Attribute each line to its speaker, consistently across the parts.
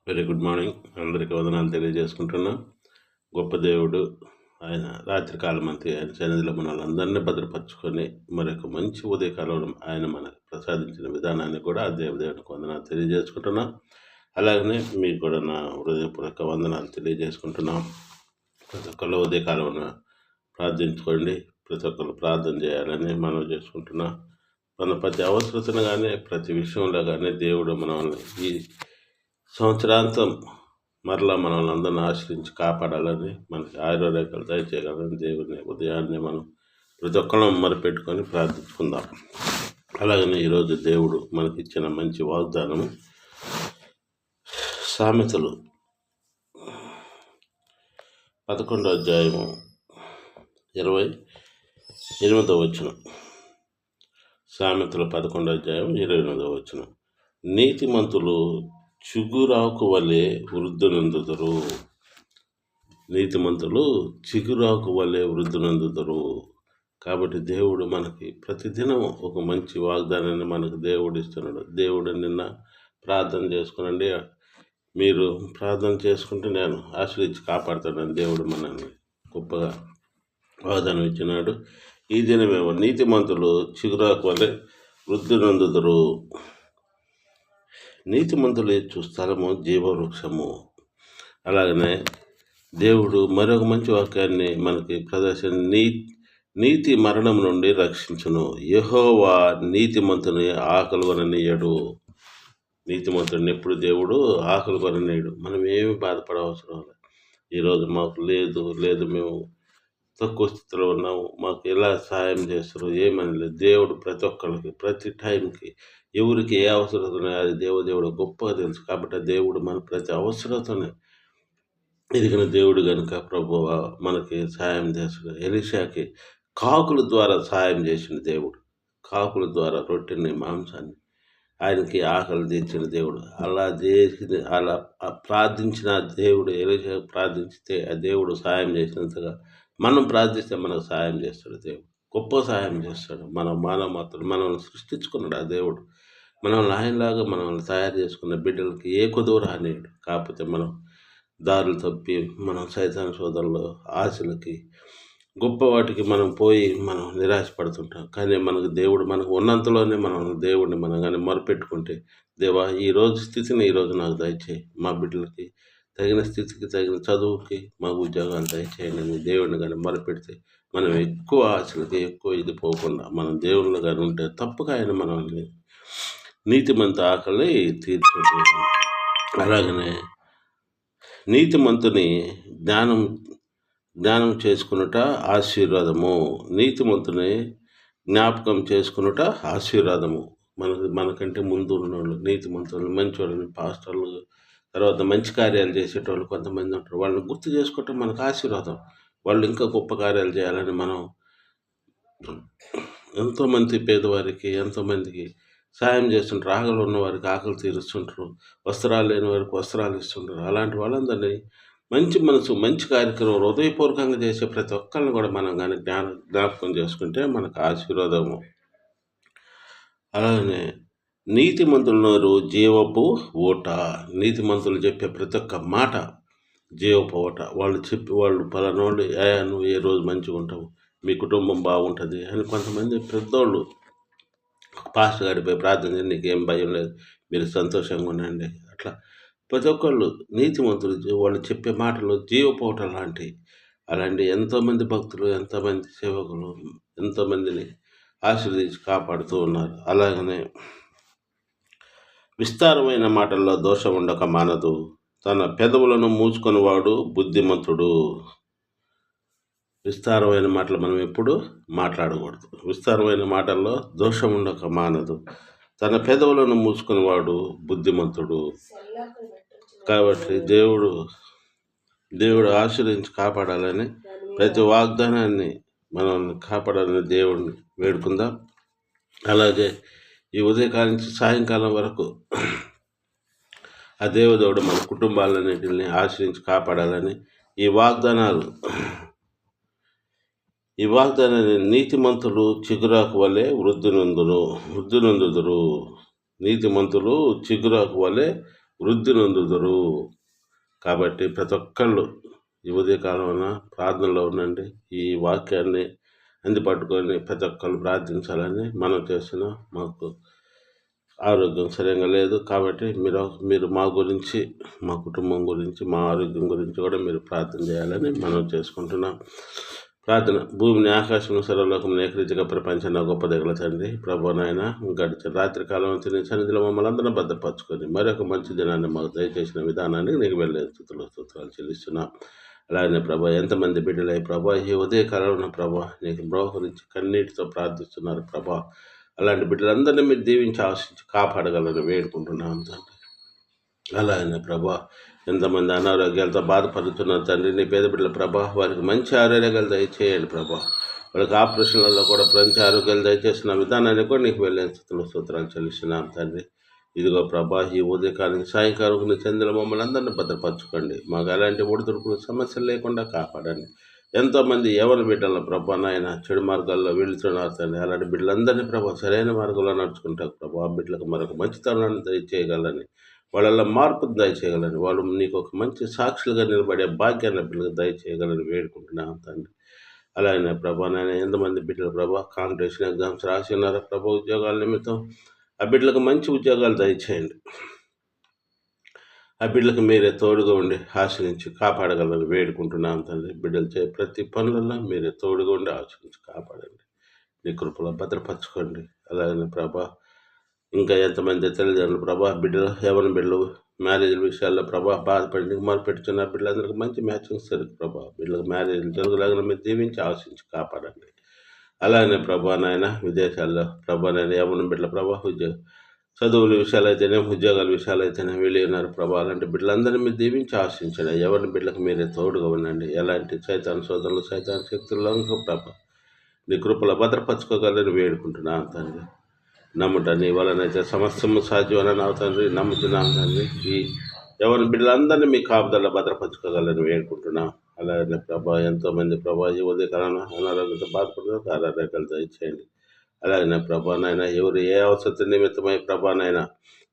Speaker 1: Very good morning. అందరికీ వందనాలు తెలియజేసుకుంటున్నా. గొప్ప దేవుడు ఆయన రాత్రికాలమంతా ఆయన సన్నిధిలో మనల్ని అందరినీ భద్రపరుచుకొని మరొక మంచి ఉదయకాలం ఆయన మనకు ప్రసాదించిన విధానాన్ని కూడా ఆ దేవునికి వందనాలు తెలియజేసుకుంటున్నా. అలాగనే మీకు కూడా నా హృదయపూర్వక వందనాలు తెలియజేసుకుంటున్నాం. ప్రతి ఒక్కళ్ళు ఉదయకాలం ప్రార్థించుకోండి. ప్రతి ఒక్కరు ప్రార్థన చేయాలని మనం చేసుకుంటున్నా. మన ప్రతి అవసరతను కానీ ప్రతి విషయంలో కానీ దేవుడు మనల్ని ఈ సంవత్సరాంతం మరలా మనల్ని అందరిని ఆశ్రయించి కాపాడాలని, మనకి ఆయుర్వేదాలు దయచేయాలని దేవుని ఉదయాన్నే మనం ప్రతి ఒక్కళ్ళం మొరపెట్టుకొని ప్రార్థించుకుందాం. అలాగనే ఈరోజు దేవుడు మనకి ఇచ్చిన మంచి వాగ్దానము సామెతలు 11వ అధ్యాయము 28వ వచనం. సామెతలు 11వ అధ్యాయం 28వ వచనం. నీతిమంతులు చిగురాకు వలె వృద్ధునందుదురు. నీతిమంతులు చిగురాకు వలె వృద్ధునందుదురు. కాబట్టి దేవుడు మనకి ప్రతిదినం ఒక మంచి వాగ్దానాన్ని మనకు దేవుడు ఇస్తున్నాడు. దేవుడు నిన్న ప్రార్థన చేసుకునండి, మీరు ప్రార్థన చేసుకుంటే నేను ఆశ్రయించి కాపాడుతానని దేవుడు మనల్ని గొప్పగా వాగ్దానం ఇచ్చినాడు. ఈ దినమేమో నీతిమంతులు చిగురాకు వలె వృద్ధునందుదురు. నీతిమంతులు ఇచ్చు స్థలము జీవవృక్షము. అలాగనే దేవుడు మరొక మంచి వాక్యాన్ని మనకి నీతి మరణం నుండి రక్షించును. యెహోవా నీతిమంతుని ఆకలి కొననీయడు. నీతిమంతుడిని ఎప్పుడు దేవుడు ఆకలి కొననీయడు. మనం ఏమి బాధపడవసరం లేదు. ఈరోజు మాకు లేదు మేము తక్కువ స్థితిలో ఉన్నాము, మాకు ఎలా సహాయం చేస్తారు ఏమని లేదు. దేవుడు ప్రతి ఒక్కరికి ప్రతి టైంకి ఎవరికి ఏ అవసరత ఉన్నాయో అది దేవుడు గొప్పగా తెలుసు. కాబట్టి దేవుడు మన ప్రతి అవసరతని ఎదిగిన దేవుడు కనుక ప్రభు మనకి సహాయం చేస్తాడు. ఎలీషాకి కాకుల ద్వారా సహాయం చేసిన దేవుడు, కాకుల ద్వారా రొట్టెని మాంసాన్ని ఆయనకి ఆకలి తీర్చిన దేవుడు. అలా ప్రార్థించిన దేవుడు ఎలీషా ప్రార్థించితే ఆ దేవుడు సహాయం చేసినంతగా మనం ప్రార్థిస్తే మనకు సహాయం చేస్తాడు. దేవుడు గొప్ప సహాయం చేస్తాడు. మనల్ని సృష్టించుకున్నాడు ఆ దేవుడు. మనల్ని ఆయనలాగా మనల్ని తయారు చేసుకున్న బిడ్డలకి ఏ కొదువు రానియడు. కాకపోతే మనం దారులు తప్పి మనం సైతాన్ సోదరులు ఆశలకి గొప్ప వాటికి మనం పోయి మనం నిరాశపడుతుంటాం. కానీ మనకు ఉన్నంతలోనే దేవుడిని మనం కానీ మొరపెట్టుకుంటే, దేవా ఈరోజు స్థితిని ఈరోజు నాకు దయచేయి, మా బిడ్డలకి తగిన స్థితికి తగిన చదువుకి మాకు ఉద్యోగాలు దయచేయండి అని దేవుడిని కానీ మొరపెడితే మనం ఎక్కువ ఆశలకి ఎక్కువ ఇది పోకుండా మనం దేవుళ్ళు కానీ ఉంటే తప్పక ఆయన మనల్ని నీతిమంత ఆకలి తీర్చుకుంటాడు. అలాగనే నీతిమంతుని జ్ఞానం చేసుకునుట ఆశీర్వాదము. నీతిమంతుని జ్ఞాపకం చేసుకునుట ఆశీర్వాదము. మనకంటే ముందు ఉన్నవాళ్ళు నీతిమంతులు, మంచివాళ్ళని, పాస్టర్లు, తర్వాత మంచి కార్యాలు చేసేటోళ్ళు కొంతమంది ఉంటారు. వాళ్ళని గుర్తు చేసుకోవటం మనకు ఆశీర్వాదం. వాళ్ళు ఇంకా గొప్ప కార్యాలు చేయాలని మనం ఎంతోమంది పేదవారికి ఎంతోమందికి సాయం చేస్తుంటారు. ఆకలి ఉన్న వారికి ఆకలి తీరుస్తుంటారు, వస్త్రాలు లేని వారికి వస్త్రాలు ఇస్తుంటారు. అలాంటి వాళ్ళందరినీ మంచి మనసు మంచి కార్యక్రమం హృదయపూర్వకంగా చేసే ప్రతి ఒక్కరిని కూడా మనం కానీ జ్ఞాపకం చేసుకుంటే మనకు ఆశీర్వాదము. అలాగనే నీతిమంతుల నోరు జీవపు ఊట. నీతిమంతులు చెప్పే ప్రతి ఒక్క మాట జీవపు ఊట. వాళ్ళు పలానోళ్ళు నువ్వు ఏ రోజు మంచిగా ఉంటావు, మీ కుటుంబం బాగుంటుంది అని కొంతమంది పెద్దోళ్ళు పాస్టర్ గారిపై ప్రార్థన చేసి నీకేం భయం లేదు, మీరు సంతోషంగా ఉండండి. అట్లా ప్రతి ఒక్కళ్ళు నీతిమంతులు వాళ్ళు చెప్పే మాటలు జీవపోట లాంటివి. అలాంటి ఎంతోమంది భక్తులు, ఎంతోమంది సేవకులు ఎంతోమందిని ఆశీర్వదించి కాపాడుతూ ఉన్నారు. అలాగనే విస్తారమైన మాటల్లో దోషం ఉండక మానదు. తన పెదవులను మూసుకొని వాడు బుద్ధిమంతుడు. విస్తారమైన మాటలు మనం ఎప్పుడు మాట్లాడకూడదు. విస్తారమైన మాటల్లో దోషం ఉండక మానదు. తన పెదవులను మూసుకొని వాడు బుద్ధిమంతుడు. కాబట్టి దేవుడు ఆశీర్వదించి కాపాడాలని ప్రతి వాగ్దానాన్ని మనల్ని కాపాడాలని దేవుడిని వేడుకుందాం. అలాగే ఈ ఉదయకాలం నుంచి సాయంకాలం వరకు ఆ దేవుడు మన కుటుంబాలన్నింటిని ఆశ్రయించి కాపాడాలని ఈ వాగ్దానాన్ని నీతిమంతులు చిగురాకు వలె వృద్ధునందుదురు. నీతిమంతులు చిగురాకు వలె వృద్ధి నొందుదురు. కాబట్టి ప్రతి ఒక్కళ్ళు ఈ ఉదయకాలమున ప్రార్థనలో ఉండండి. ఈ వాక్యాన్ని పట్టుకొని ప్రతి ఒక్కళ్ళు ప్రార్థించాలని మనం చేస్తున్నాం. మాకు ఆరోగ్యం సరిగ్గా లేదు కాబట్టి మీరు మా గురించి, మా కుటుంబం గురించి, మా ఆరోగ్యం గురించి కూడా మీరు ప్రార్థన చేయాలని మనం చేసుకుంటున్నాం. ప్రార్థన. భూమిని, ఆకాశం, సర్వలోకమును ఏకరీతిగా ప్రపంచాన్ని గొప్ప దిగల తండ్రి, ప్రభు నాయన, గడిచిన రాత్రి కాలం నీ సన్నిధిలో మమ్మల్ని అందరం భద్రపరచుకొని మరొక మంచి దినాన్ని మాకు దయచేసిన విధానానికి నీకు వెళ్ళే స్తోత్రాలు చెల్లిస్తున్నాం. అలాగే ప్రభా, ఎంతమంది బిడ్డలై ప్రభా ఈ ఉదయకాలంలో ప్రభా నీకు బ్రోహరించి కన్నీటితో ప్రార్థిస్తున్నారు ప్రభా. అలాంటి బిడ్డలందరినీ మీరు దీవించి ఆశించి కాపాడగలని వేడుకుంటున్నాం తండ్రి. అలాగే ప్రభా, ఎంతమంది అనారోగ్యాలతో బాధపడుతున్నారు తండ్రి, నీ పేద బిడ్డల ప్రభా వారికి మంచి ఆరోగ్యాలు దయచేయండి ప్రభా. వాళ్ళకి ఆపరేషన్లలో కూడా మంచి ఆరోగ్యాలు దయచేసిన విధానాన్ని కూడా నీకు వెళ్ళే స్తోత్రాలు చెల్లిస్తున్నాం తండ్రి. ఇదిగో ప్రభా, ఈ ఉదయకాలం సాయంకాలం నీ చెందిన మమ్మల్ని అందరినీ భద్రపరచుకోండి. మాకు అలాంటి ఒడిదుడుకులు సమస్యలు లేకుండా కాపాడండి. ఎంతోమంది యవన బిడ్డల ప్రభా నాయన చెడు మార్గాల్లో వెళుతున్నారు తండ్రి. అలాంటి బిడ్డలందరినీ ప్రభా సరైన మార్గంలో నడుచుకుంటారు ప్రభా. ఆ బిడ్డలకు మరొక మంచితనాన్ని దయచేయగలని, వాళ్ళ మార్పు దయచేయగలని, వాళ్ళు నీకు ఒక మంచి సాక్షులుగా నిలబడే భాగ్యాన్ని బిడ్డలకు దయచేయగలని వేడుకుంటున్నాను తండ్రి. అలాగే ప్రభా నాయన ఎంతమంది బిడ్డలు ప్రభా కాంపిటీషన్ ఎగ్జామ్స్ రాసి ఉన్నారో ప్రభా ఉద్యోగాల నిమిత్తం ఆ బిడ్డలకు మంచి ఉద్యోగాలు దయచేయండి. ఆ బిడ్డలకు మీరే తోడుగా ఉండి ఆశ్రయించి కాపాడగలని వేడుకుంటున్నాం తండ్రి. బిడ్డలు చే ప్రతి పనులలో మీరే తోడుగా ఉండి ఆశ్రయించి కాపాడండి. నీ కృపలో భద్రపరచుకోండి. అలాగే ప్రభా, ఇంకా ఎంతమంది తల్లిదండ్రులు ప్రభా బిడ్డలు యవన బిడ్డలు మ్యారేజ్ విషయాల్లో ప్రభా బాధపడి మొదలుపెట్టుచున్న బిడ్డలందరికీ మంచి మ్యాచింగ్స్ జరుగు ప్రభా. బిడ్డలకు మ్యారేజ్ జరుగులాగా మీరు దీవించి ఆశించి కాపాడండి. అలాగే ప్రభా నాయన విదేశాల్లో ప్రభా నాయన యవన బిడ్డల ప్రభా చదువుల విషయాలు అయితేనే, ఉద్యోగాల విషయాలు అయితేనే వెళ్ళి ఉన్నారు ప్రభా. అలాంటి బిడ్డలందరినీ మీరు దీవించి ఆశించండి. ఎవరిని బిడ్డలకు మీరే తోడుగా ఉండండి. ఎలాంటి సైతాన్ శోధనలు, సైతాన్ శక్తుల్లో ప్రభా నీ కృపలో భద్రపరచుకోగలని వేడుకుంటున్నాను తండ్రి. నమ్ముట నీ వలనైతే సమస్తము సాధ్యమని తండ్రి నమ్ముతున్నాను తండ్రి. ఈ ఎవరి బిడ్డలందరినీ మీ కాపుదల్లో భద్రపరచుకోగలని వేడుకుంటున్నాం. అలాగే ప్రభా ఎంతోమంది ప్రభా ఈ ఉదయకాలంలో అనారోగ్యంతో బాధపడుతున్నారు, ఆరోగ్యాలు దయచేయండి. అలాగే ప్రభానైనా ఎవరు ఏ అవసరం నిమిత్తమై ప్రభానైనా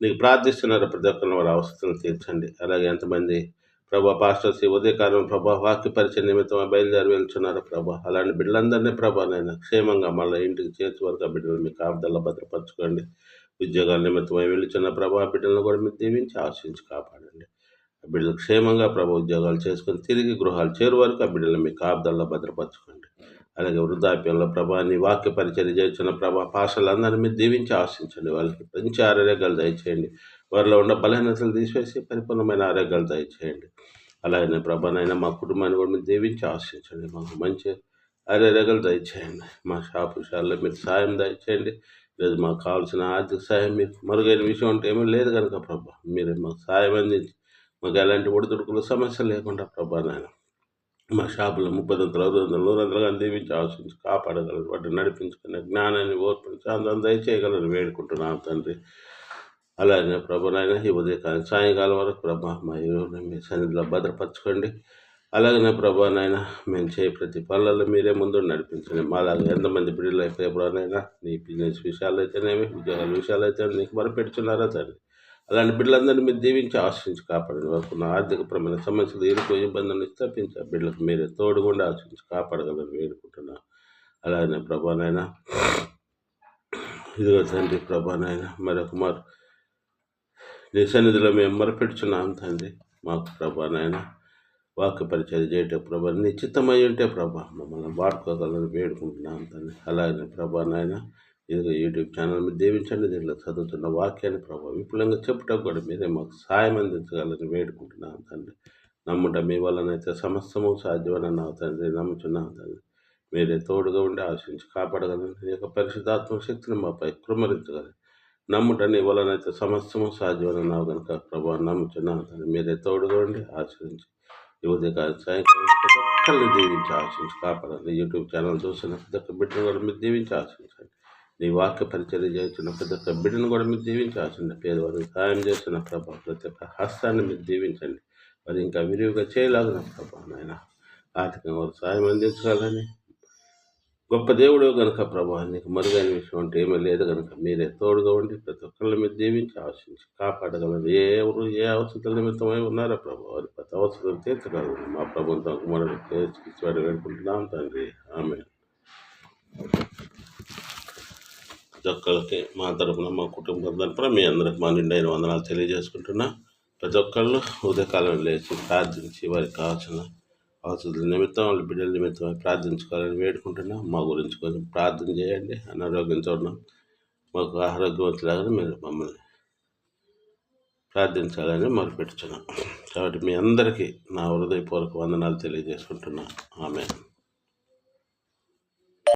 Speaker 1: నీకు ప్రార్థిస్తున్నారు ప్రతి ఒక్కరిని వారి అవసరం తీర్చండి. అలాగే ఎంతమంది ప్రభా పాస్టర్స్ ఈ ఉదయకాలం ప్రభా వాక్య పరిచయ నిమిత్తమై బయలుదేరి వెళ్తున్నారు ప్రభా. అలాంటి బిడ్డలందరినీ ప్రభానైనా క్షేమంగా మళ్ళీ ఇంటికి చేర్చే వరకు ఆ బిడ్డలు మీ కాపుదల్లో భద్రపరచుకోండి. ఉద్యోగాల నిమిత్తమై వెళ్తున్న ప్రభా బిడ్డలను కూడా మీరు దీవించి ఆశించి కాపాడండి. ఆ బిడ్డలు క్షేమంగా ప్రభా ఉద్యోగాలు చేసుకొని తిరిగి గృహాలు చేరు వరకు ఆ బిడ్డలను మీ కాపుదల్లో భద్రపరచుకోండి. అలాగే వృద్ధాప్యంలో ప్రభా నీ వాక్య పరిచయం చేస్తున్న ప్రభా పాషలందరినీ మీరు దీవించి ఆశించండి. వాళ్ళకి మంచి ఆరోగ్యాలు దయచేయండి. వారిలో ఉన్న బలహీనతలు తీసివేసి పరిపూర్ణమైన ఆరోగ్యాలు దయచేయండి. అలాగే ప్రభానైనా మా కుటుంబాన్ని కూడా మీరు దీవించి ఆశించండి. మాకు మంచి ఆరోగ్యాలు దయచేయండి. మా షాపు విషయాల్లో మీరు సాయం దయచేయండి. లేదు మాకు కావాల్సిన ఆర్థిక సాయం మీకు మరుగైన విషయం అంటే ఏమీ లేదు కనుక ప్రభా మీరు మాకు సాయం అందించి మాకు ఎలాంటి ఒడిదుడుకులు సమస్య లేకుండా ప్రభానైనా మా షాపులో 30 100 100 దీవించి ఆశించి కాపాడగలరు. వాటిని నడిపించుకునే జ్ఞానాన్ని ఓర్పుని శాంతం దయచేయగలరు వేడుకుంటున్నాను తండ్రి. అలాగే ప్రభునైనా ఈ ఉదయకాలం సాయంకాలం వరకు ప్రభా మా మీ సన్నిధిలో భద్రపరచుకోండి. అలాగే ప్రభానైనా మేము చేయ ప్రతి పనులలో మీరే ముందు నడిపించండి. మాలాగా ఎంతమంది బిడ్డలు అయితే ప్రభునైనా నీ బిజినెస్ విషయాలు అయితేనేమి, ఉద్యోగాల విషయాలు అయితే నీకు మొరపెడుతున్నారా తండ్రి. అలాంటి బిడ్డలందరినీ మీరు దీవించి ఆశ్రయించి కాపాడండి. వారికి ఆర్థికపరమైన సమస్యలు ఇరుకు ఇబ్బందులను తప్పించి ఆ బిడ్డలకు మీరే తోడుగుండి ఆశ్రయించి కాపాడగలని వేడుకుంటున్నా. అలాగే ప్రభానైనా ఇదిగో తండ్రి ప్రభానైనా మరొక నీ సన్నిధిలో మేము మొరపెడుచున్నాం తండ్రి. మాకు ప్రభానైనా వాక్య పరిచయం చేయటం ప్రభా నీ చిత్తమై ఉంటే ప్రభా మమ్మల్ని వాడుకోగలని వేడుకుంటున్నాం తండ్రి. అలాగే ప్రభానైనా ఇదిగో యూట్యూబ్ ఛానల్ మీరు దీవించండి. దీంట్లో చదువుతున్న వాక్యాన్ని ప్రభావ విపులంగా చెప్పటం కూడా మీరే మాకు సాయం అందించగలని వేడుకుంటున్నాను తండ్రి. నమ్ముట మీ వల్లనైతే సమస్తము సాధ్యమని అన్నావు తండ్రి. నమ్ముతున్నాను తండ్రి. మీరే తోడుగా ఉండి ఆశించి కాపాడగలని నీ యొక్క పరిశుద్ధాత్మ శక్తిని మాపై కృమరించగలని నమ్ముట నీ వల్లనైతే సమస్తము సాధ్యమని అన్నావు కనుక ప్రభావ నమ్ముతున్నాను తండ్రి. మీరే తోడుగా ఉండి ఆశ్రయించి ఈ ఉదయకాలం సాయంకాలం దీవించి ఆశించి కాపాడాలి. యూట్యూబ్ ఛానల్ చూసిన ప్రతి ఒక్క బిడ్డను కూడా మీరు దీవించి ఆశించండి. నీ వాక్య పరిచయం చేస్తున్న ప్రతి ఒక్క బిడ్డను కూడా మీరు దీవించి ఆశించండి. పేదవారికి సాయం చేస్తున్న ప్రభావ ప్రతి ఒక్క హస్తాన్ని మీరు దీవించండి. మరి ఇంకా విరివిగా చేయలాగిన ప్రభావ నాయన ఆర్థికంగా వారు సాయం అందించాలని గొప్ప దేవుడు గనుక ప్రభా, నీకు మరుగైన విషయం అంటే ఏమీ లేదు కనుక మీరే తోడుగా ఉండి ప్రతి ఒక్కరిని మీరు దీవించి ఆశించి కాపాడగలరు. ఎవరు ఏ అవసరం నిమిత్తమై ఉన్నారో ప్రభు, వారి ప్రతి అవసరం తీర్చగలరు. మా ప్రభుత్వం కుమారుడు వాడు వేడుకుంటున్నాం తండ్రి. ఆమె ప్రతి ఒక్కరికి మా తరపున, మా కుటుంబం తరపున మీ అందరికి మా నిండైన వందనాలు తెలియజేసుకుంటున్నా. ప్రతి ఒక్కళ్ళు ఉదయకాలం లేచి ప్రార్థించి వారికి కావాల్సిన అవసరం నిమిత్తం, వాళ్ళ బిడ్డల నిమిత్తం ప్రార్థించుకోవాలని వేడుకుంటున్నాం. మా గురించి కొంచెం ప్రార్థన చేయండి. అనారోగ్యంతో ఉన్నాం, మాకు ఆరోగ్యవంతులాగా మీరు మమ్మల్ని ప్రార్థించాలని మొదలుపెట్టుచున్నాం. కాబట్టి మీ అందరికీ నా హృదయపూర్వక వందనాలు తెలియజేసుకుంటున్నాను. ఆమె